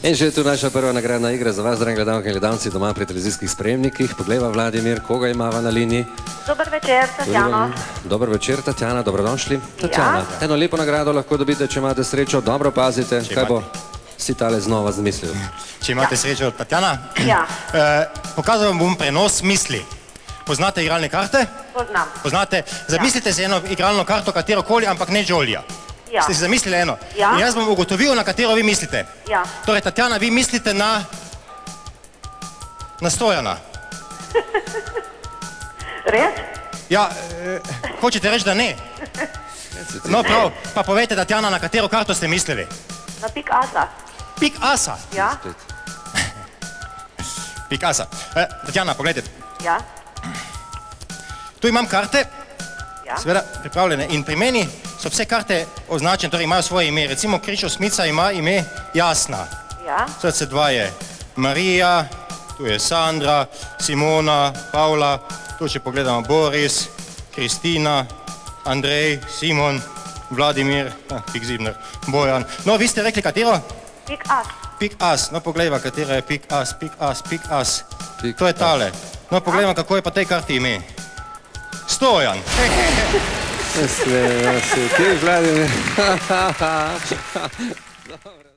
In že je tu naša prva nagradna igra za vas, dragi gledalke in gledalci doma pri televizijskih sprejemnikih. Poglejva, Vladimir, koga imava na liniji? Dober večer, Tatjana. Dober večer, Tatjana, dobrodošli. Tatjana, eno lepo nagrado lahko dobite, če imate srečo, dobro pazite, kaj bo si tale znova zmislil. Če imate srečo, Tatjana, pokazal vam bom prenos misli. Poznate igralne karte? Poznam. Poznate? Zamislite si eno igralno karto, katerokoli, ampak ne Jolija. Ste si zamislili eno? In jaz bom ugotovil, na katero vi mislite. Torej, Tatjana, vi mislite na Stojana. Res? Ja, hočete reči, da ne? No, prav, pa povejte, Tatjana, na katero karto ste mislili? Na pik asa. Pik asa? Ja. Pik asa. Tatjana, pogledajte. Ja. Tu imam karte, seveda pripravljene, in pri meni so vse karte označene, torej imajo svoje ime. Recimo križ osmica ima ime Jasna. Srce 2 je Marija, tu je Sandra, Simona, Pavla, tu če pogledamo Boris, Kristina, Andrej, Simon, Vladimir, Pik Zibner, Bojan. No, vi ste rekli katero? Pik as. Pik as, no poglejva, katera je pik as, pik as, pik as. To je tale. No, poglejva, kako je pa tej karti ime. Stojan. Sve, ti, Vladimir. Dobro.